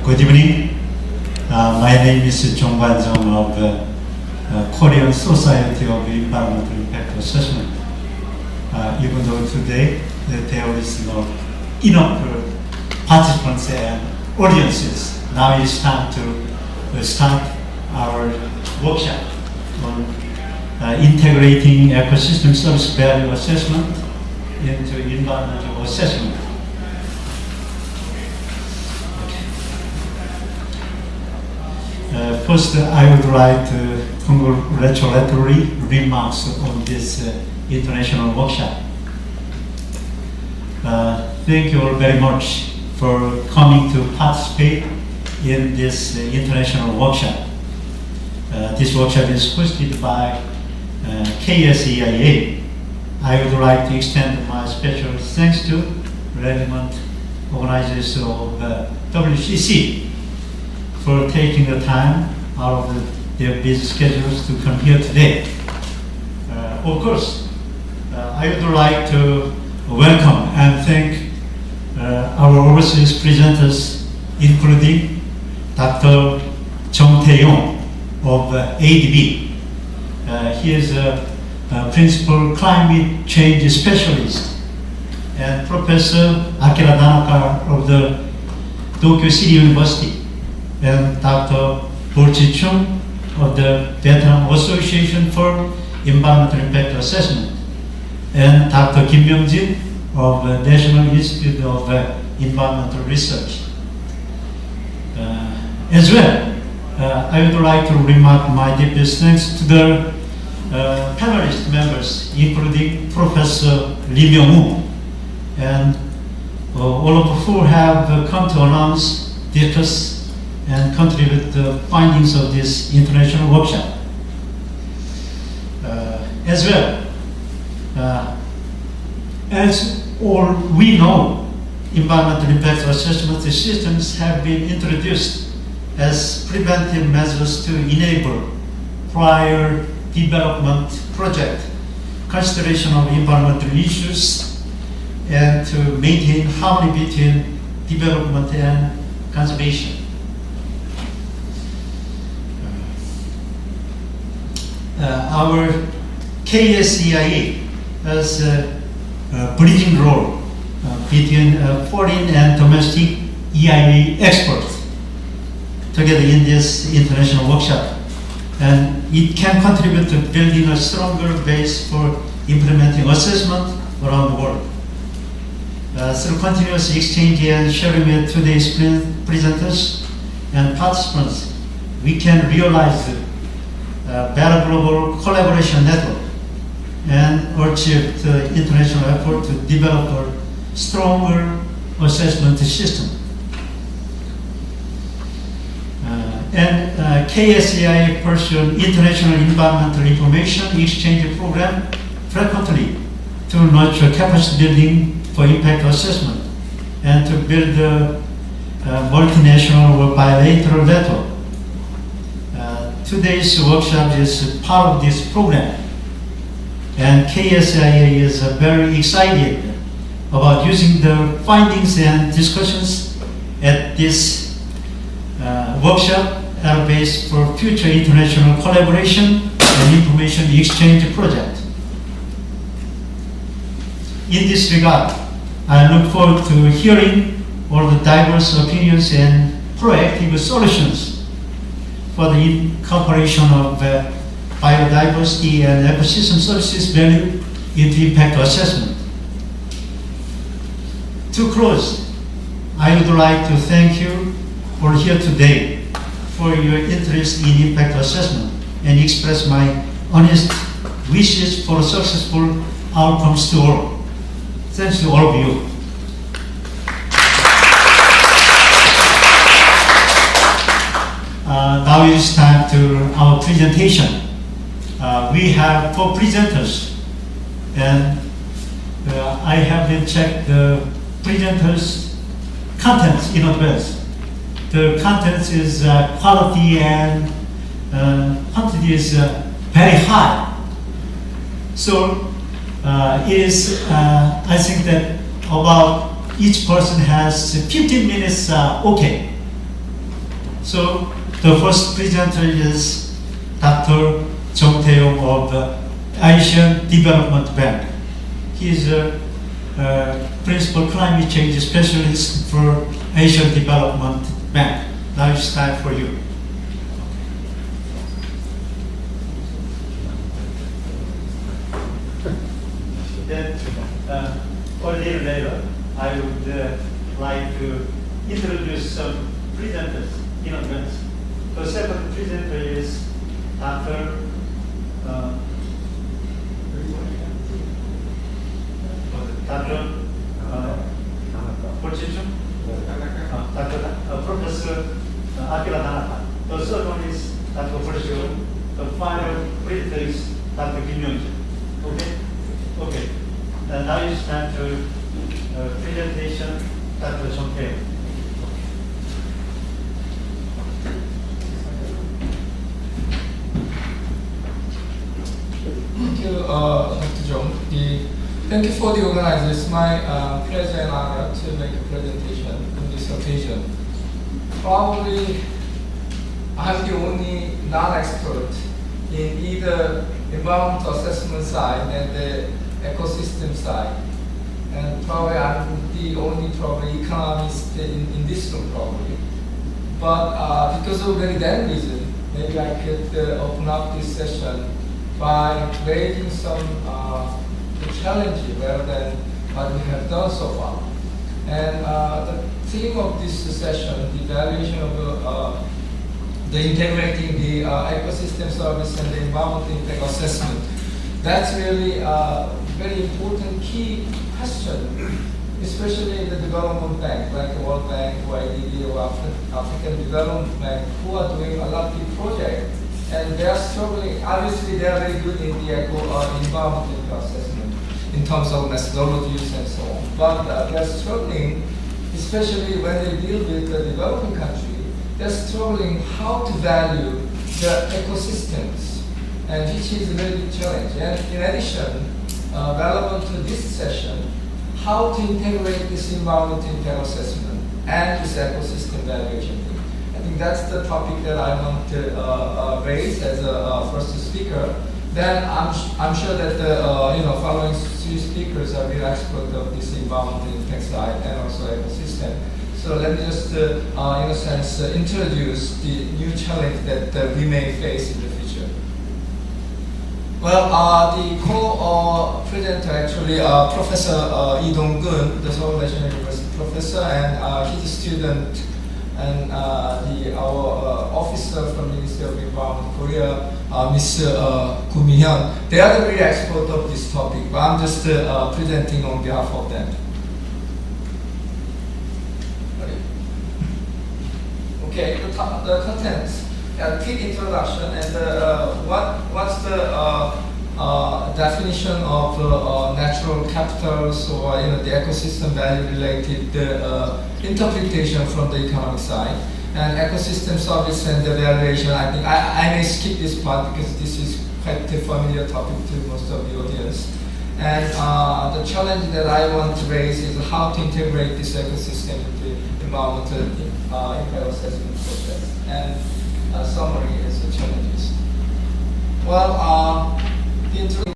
Good evening. My name is Jong Ban-jung of Korean Society of Environmental Impact Assessment. Even though today there is no enough participants and audiences, now it's time to start our workshop on integrating ecosystem service value assessment into environmental assessment. First, I would like to congratulatory remarks on this international workshop. Thank you all very much for coming to participate in this international workshop. This workshop is hosted by KSEIA. I would like to extend my special thanks to relevant organizers of WCC for taking the time out of their busy schedules to come here today. Of course, I would like to welcome and thank our overseas presenters, including Dr. Jung Tae-yong of ADB. He is a principal climate change specialist, and Professor Akira Tanaka of the Tokyo City University, and Dr. Bo Chi-chung of the Vietnam Association for Environmental Impact Assessment, and Dr. Kim Myung-jin of the National Institute of Environmental Research. As well, I would like to remark my deepest thanks to the panelist members, including Professor Lee Myung-woo, and all of who have come to announce, discuss, and contribute the findings of this international workshop. As well, as all we know, environmental impact assessment systems have been introduced as preventive measures to enable prior development project consideration of environmental issues and to maintain harmony between development and conservation. Our KSEIA has a bridging role between foreign and domestic EIA experts together in this international workshop, and it can contribute to building a stronger base for implementing assessment around the world. Through continuous exchange and sharing with today's presenters and participants, we can realize better global collaboration network and achieve the international effort to develop a stronger assessment system. KSEIA pursues international environmental information exchange program frequently to nurture capacity building for impact assessment and to build a multinational or bilateral network. Today's workshop is part of this program, and KSEIA is very excited about using the findings and discussions at this workshop as a base for future international collaboration and information exchange project. In this regard, I look forward to hearing all the diverse opinions and proactive solutions for the incorporation of biodiversity and ecosystem services value into impact assessment. To close, I would like to thank you for here today for your interest in impact assessment and express my honest wishes for successful outcomes to all. Thanks to all of you. Now it's time to our presentation. We have 4 presenters, and I have been checked the presenters' contents in advance. The contents is quality and quantity is very high. So it is, I think that about each person has 15 minutes, okay. So the first presenter is Dr. Jung Tae-yong of the Asian Development Bank. He is a principal climate change specialist for Asian Development Bank. Now it's time for you. Then, a little later, I would like to introduce some presenters in advance. The second presenter is Dr. Professor Akira Tanaka. The third one is Dr. Fushio. The final presenter is Dr. Kim Young-jin. Okay? Okay. Now it's time to presentation, Dr. Jung Tae-yong. Thank you, Dr. Jung. Thank you for the organizer. It's my pleasure and honor to make a presentation on this occasion. Probably I'm the only non-expert in either environmental assessment side and the ecosystem side. And probably I'm the only economist in this room probably. But because of very that reason, maybe I could open up this session by raising some challenges rather than what we have done so far. And the theme of this session, the evaluation of the integrating the ecosystem service and the environmental impact assessment, that's really a very important key question, especially in the development bank, like the World Bank, or IDB, or African Development Bank, who are doing a lot of big projects. And they are struggling. Obviously, they are very good in the environmental assessment in terms of methodologies and so on. But they are struggling, especially when they deal with the developing country. They are struggling how to value the ecosystems, and which is a very big challenge. And in addition, relevant to this session, how to integrate this environmental impact assessment and this ecosystem valuation. I think that's the topic that I want to raise as a first speaker. Then I'm sure that the following three speakers are real experts of this environmental impact side and also ecosystem. So let me just, in a sense, introduce the new challenge that we may face in the future. Well, the co-presenter actually, Professor Lee Dong-gun, the Seoul National University professor, and his student, and our officer from Ministry of Environment Korea, Ms. Gu Mi-hyun. They are the real expert of this topic, but I'm just presenting on behalf of them. Okay, the contents. A quick introduction, and what's the definition of natural capitals, or the ecosystem value related interpretation from the economic side, and ecosystem service and the valuation. I think I may skip this part because this is quite a familiar topic to most of the audience. And the challenge that I want to raise is how to integrate this ecosystem into environmental impact assessment process. And summary is the challenges. Well, the